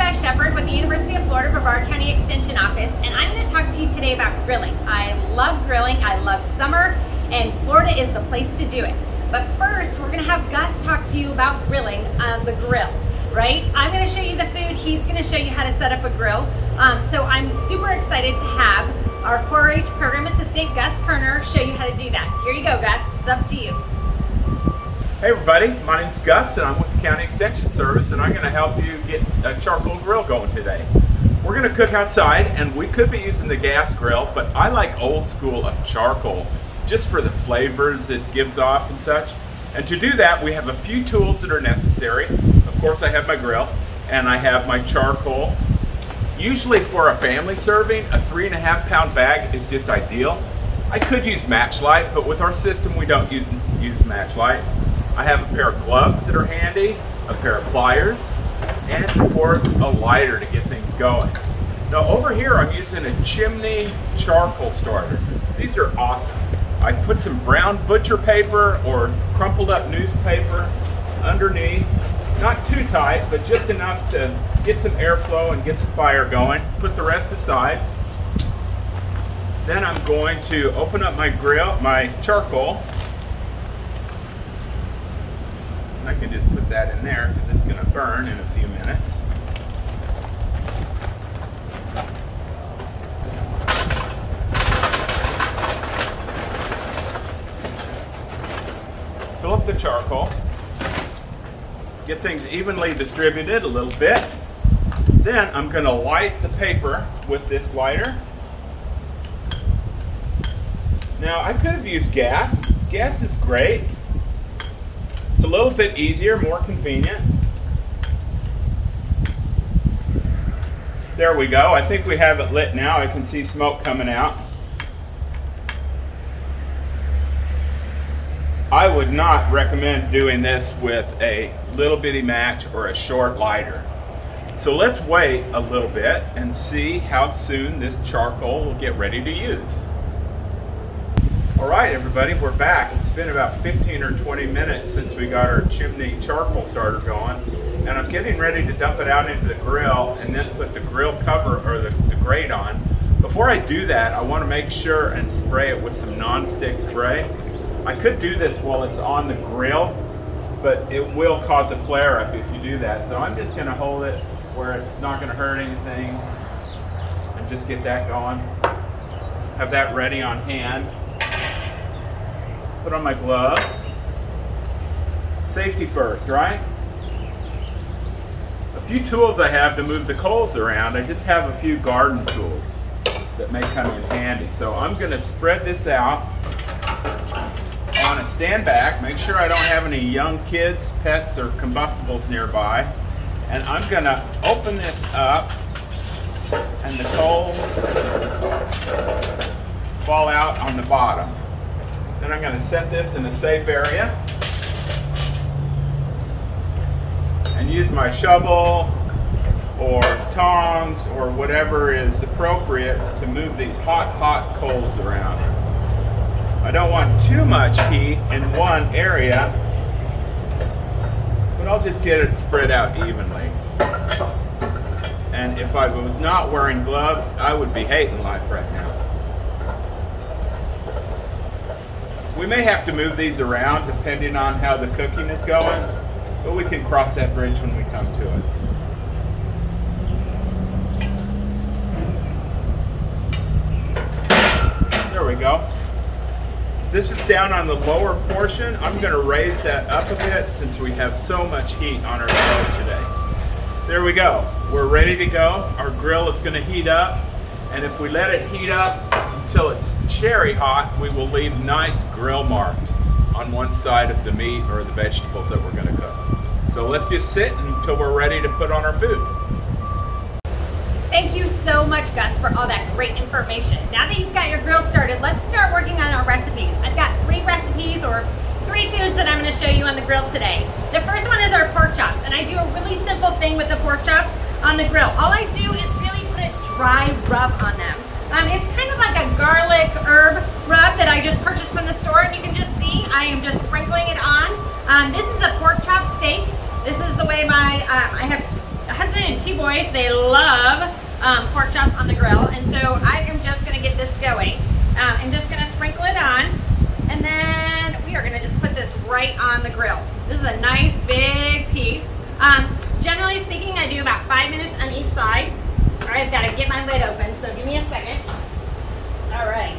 Beth Shepard with the University of Florida Brevard County Extension Office, and I'm going to talk to you today about grilling. I love grilling, I love summer, and Florida is the place to do it. But first, we're going to have Gus talk to you about grilling on the grill, right? I'm going to show you the food, he's going to show you how to set up a grill. So I'm super excited to have our 4-H program assistant, Gus Kerner, show you how to do that. Here you go, Gus, it's up to you. Hey everybody, my name's Gus and I'm with the County Extension Service, and I'm going to help you get a charcoal grill going today. We're going to cook outside, and we could be using the gas grill, but I like old school of charcoal just for the flavors it gives off and such. And to do that, we have a few tools that are necessary. Of course, I have my grill and I have my charcoal. Usually for a family serving, a 3.5 pound bag is just ideal. I could use matchlight, but with our system we don't use matchlight. I have a pair of gloves that are handy, a pair of pliers, and of course a lighter to get things going. Now over here I'm using a chimney charcoal starter. These are awesome. I put some brown butcher paper or crumpled up newspaper underneath, not too tight, but just enough to get some airflow and get the fire going. Put the rest aside. Then I'm going to open up my grill, my charcoal. I can just put that in there because it's going to burn in a few minutes. Fill up the charcoal. Get things evenly distributed a little bit. Then I'm going to light the paper with this lighter. Now I could have used gas. Gas is great. It's a little bit easier, more convenient. There we go. I think we have it lit now. I can see smoke coming out. I would not recommend doing this with a little bitty match or a short lighter. So let's wait a little bit and see how soon this charcoal will get ready to use. All right, everybody, we're back. It's been about 15 or 20 minutes since we got our chimney charcoal starter going, and I'm getting ready to dump it out into the grill and then put the grill cover or the grate on. Before I do that, I want to make sure and spray it with some non-stick spray. I could do this while it's on the grill, but it will cause a flare-up if you do that. So I'm just going to hold it where it's not going to hurt anything and just get that going. Have that ready on hand. Put on my gloves. Safety first, right? A few tools I have to move the coals around. I just have a few garden tools that may come in handy. So I'm going to spread this out on a stand back. Make sure I don't have any young kids, pets, or combustibles nearby. And I'm going to open this up and the coals fall out on the bottom. Then I'm going to set this in a safe area and use my shovel or tongs or whatever is appropriate to move these hot coals around. I don't want too much heat in one area, but I'll just get it spread out evenly. And if I was not wearing gloves, I would be hating life right now. We may have to move these around depending on how the cooking is going, but we can cross that bridge when we come to it. There we go. This is down on the lower portion. I'm going to raise that up a bit since we have so much heat on our stove today. There we go. We're ready to go. Our grill is going to heat up, and if we let it heat up until it's cherry hot, we will leave nice grill marks on one side of the meat or the vegetables that we're going to cook. So let's just sit until we're ready to put on our food. Thank you so much, Gus, for all that great information. Now that you've got your grill started, let's start working on our recipes. I've got 3 recipes or 3 foods that I'm going to show you on the grill today. The first one is our pork chops, and I do a really simple thing with the pork chops on the grill. All I do is really put a dry rub on them. It's kind of like a garlic herb rub that I just purchased from the store, and you can just see I am just sprinkling it on. This is a pork chop steak. This is the way I have husband and 2 boys, they love pork chops on the grill, and so I am just gonna get this going. I'm just gonna sprinkle it on, and then we are gonna just put this right on the grill. This is a nice big piece. Generally speaking, I do about 5 minutes on each side. All right, I've gotta get my lid open, so give me a second. All right.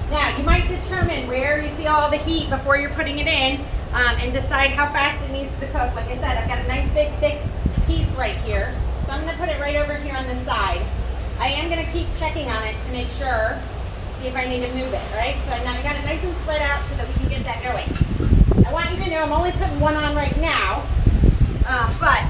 Now, you might determine where you feel all the heat before you're putting it in, and decide how fast it needs to cook. Like I said, I've got a nice big thick piece right here. So I'm gonna put it right over here on this side. I am gonna keep checking on it to make sure, see if I need to move it, right? So now I got it nice and spread out so that we can get that going. I want you to know I'm only putting one on right now, but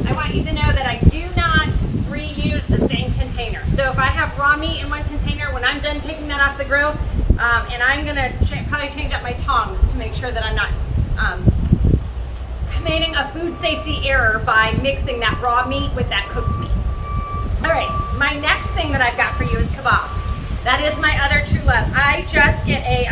I want you to know that I do not reuse the same container. So if I have raw meat in one container, when I'm done taking that off the grill, and I'm gonna probably change up my tongs to make sure that I'm not committing a food safety error by mixing that raw meat with that cooked meat. All right, my next thing that I've got for you is kebabs. That is my other true love. I just get a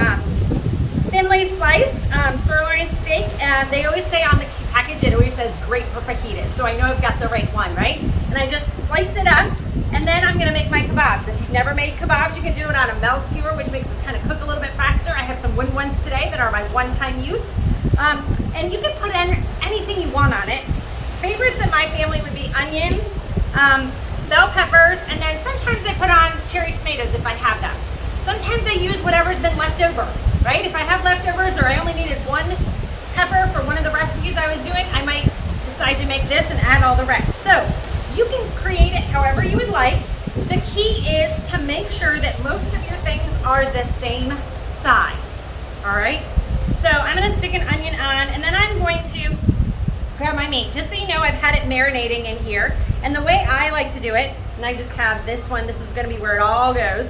thinly sliced sirloin steak, and they always say on the package, it always says great for fajitas, so I know I've got the right one, right? And I just slice it up, and then I'm gonna make my kebabs. If you've never made kebabs, you can do it on a Mel skewer, which makes them kind of cook a little bit faster. I have some wooden ones today that are my one-time use. And you can put anything you want on it. Favorites in my family would be onions, bell peppers, and then sometimes I put on cherry tomatoes if I have them. Sometimes I use whatever's been left over, right? If I have leftovers or I only needed one pepper for one of the recipes I was doing, I might decide to make this and add all the rest. So you can create it however you would like. The key is to make sure that most of your things are the same size, all right? So I'm gonna stick an onion on, and then I'm going to grab my meat. Just so you know, I've had it marinating in here. And the way I like to do it, and I just have this one, this is gonna be where it all goes.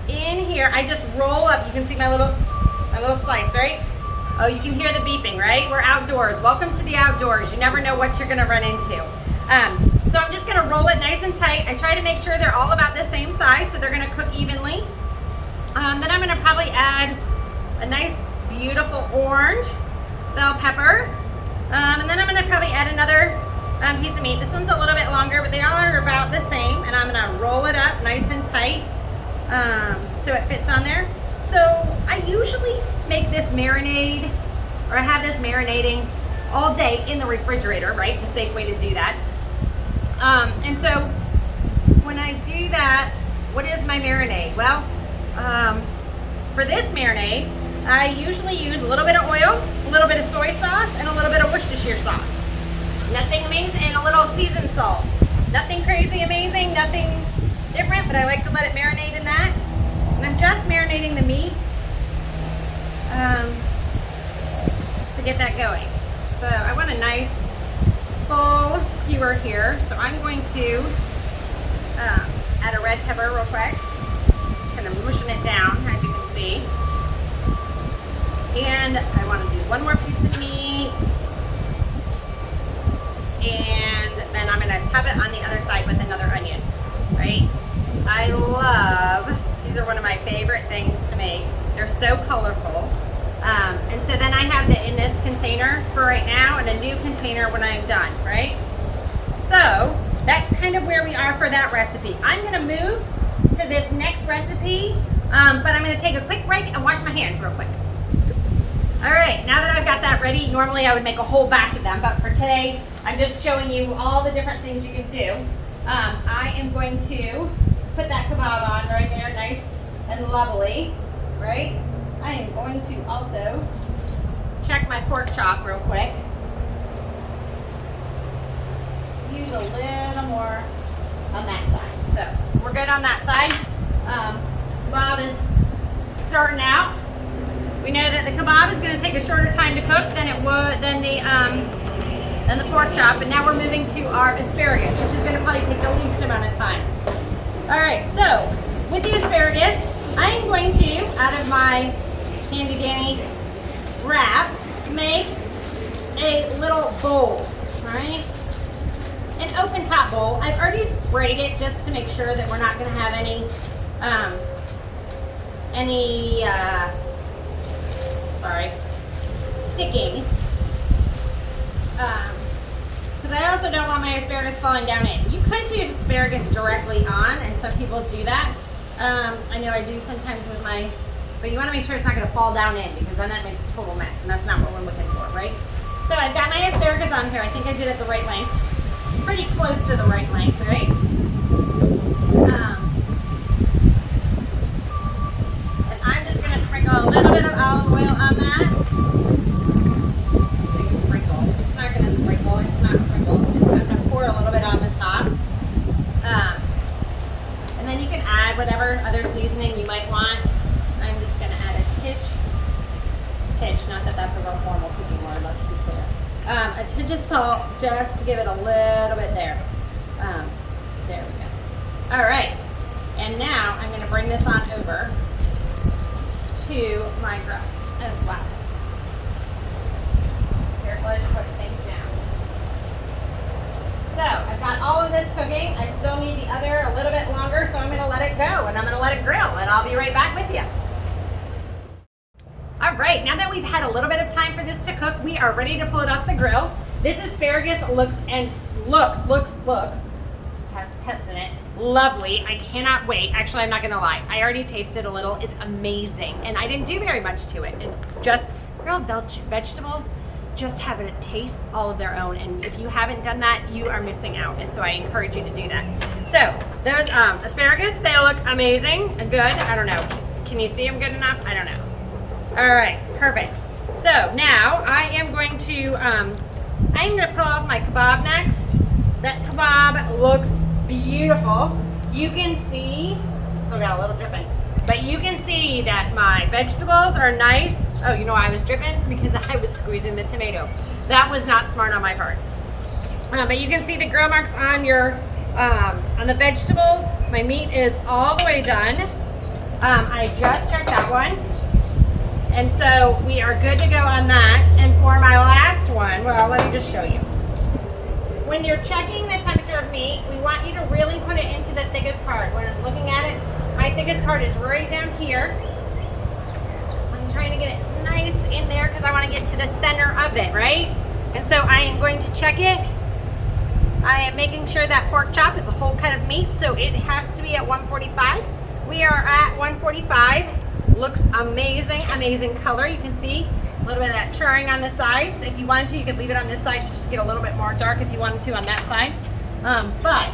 In here, I just roll up, you can see my little slice, right? Oh, you can hear the beeping, right? We're outdoors. Welcome to the outdoors. You never know what you're gonna run into. So I'm just gonna roll it nice and tight. I try to make sure they're all about the same size so they're gonna cook evenly. Then I'm gonna probably add a nice, beautiful orange bell pepper. And then I'm gonna probably add another piece of meat. This one's a little bit longer, but they all are about the same. And I'm gonna roll it up nice and tight so it fits on there. So I usually make this marinade, or I have this marinating all day in the refrigerator, right? The safe way to do that. And so when I do that, what is my marinade? Well, for this marinade, I usually use a little bit of oil, a little bit of soy sauce, and a little bit of Worcestershire sauce. Nothing amazing, and a little seasoned salt. Nothing crazy amazing, nothing different, but I like to let it marinate in that. And I'm just marinating the meat to get that going. So I want a nice full skewer here. So I'm going to add a red pepper real quick. Kind of mushing it down, as you can see. And I want to do one more piece of meat. And then I'm going to top it on the other side with another onion, right? I love, these are one of my favorite things to make. They're so colorful. And so then I have it in this container for right now and a new container when I'm done, right? So that's kind of where we are for that recipe. I'm gonna move to this next recipe, but I'm gonna take a quick break and wash my hands real quick. All right, now that I've got that ready, normally I would make a whole batch of them, but for today, I'm just showing you all the different things you can do. I am going to put that kebab on right there, nice and lovely, right? I am going to also check my pork chop real quick. Use a little more on that side. So we're good on that side. Kebab is starting out. We know that the kebab is going to take a shorter time to cook than it would than the pork chop, but now we're moving to our asparagus, which is going to probably take the least amount of time. All right, so with the asparagus, I am going to, out of my handy dandy wrap, make a little bowl, all right? An open top bowl. I've already sprayed it just to make sure that we're not going to have any sticking. because I also don't want my asparagus falling down in. You could do asparagus directly on, and some people do that. I know I do sometimes with my, but you want to make sure it's not going to fall down in, because then that makes a total mess, and that's not what we're looking for, right? So I've got my asparagus on here. I think I did it the right length. Pretty close to the right length, right? And I'm just going to sprinkle a little bit of olive oil on that. Sprinkle. It's not going to sprinkle. It's not sprinkled. It's going to pour a little bit on the top. And then you can add whatever other seasoning you might want. I'm just going to add a titch, not that that's a real formal cooking word, let's be clear. A tinge of salt, just to give it a little bit there. There we go. All right, and now I'm going to bring this on over to my grill as well. Careful as you put things down. So I've got all of this cooking. I still need the other a little bit longer, so I'm going to let it go and I'm going to let it grill, and I'll be right back with you. All right, now that we've had a little bit of time for this to cook, we are ready to pull it off the grill. This asparagus looks, testing it, lovely. I cannot wait. Actually, I'm not gonna lie. I already tasted a little. It's amazing. And I didn't do very much to it. It's just grilled vegetables just have a taste all of their own. And if you haven't done that, you are missing out. And so I encourage you to do that. So those asparagus, they look amazing and good. I don't know. Can you see them good enough? I don't know. All right, perfect. So now I am going to pull off my kebab next. That kebab looks beautiful. You can see, still got a little dripping, but you can see that my vegetables are nice. Oh, you know I was dripping because I was squeezing the tomato. That was not smart on my part. But you can see the grill marks on your on the vegetables. My meat is all the way done. I just checked that one. And so we are good to go on that. And for my last one, well, let me just show you. When you're checking the temperature of meat, we want you to really put it into the thickest part. When I'm looking at it, my thickest part is right down here. I'm trying to get it nice in there because I want to get to the center of it, right? And so I am going to check it. I am making sure that pork chop is a whole cut of meat, so it has to be at 145. We are at 145. Looks amazing, amazing color. You can see a little bit of that charring on the sides. If you wanted to, you could leave it on this side to just get a little bit more dark if you wanted to on that side. But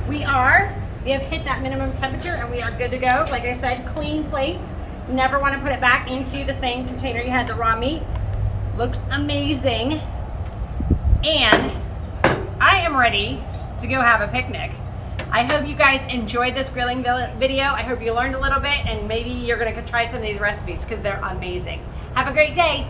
we have hit that minimum temperature and we are good to go. Like I said, clean plates. You never want to put it back into the same container you had the raw meat. Looks amazing. And I am ready to go have a picnic. I hope you guys enjoyed this grilling video. I hope you learned a little bit, and maybe you're gonna try some of these recipes because they're amazing. Have a great day.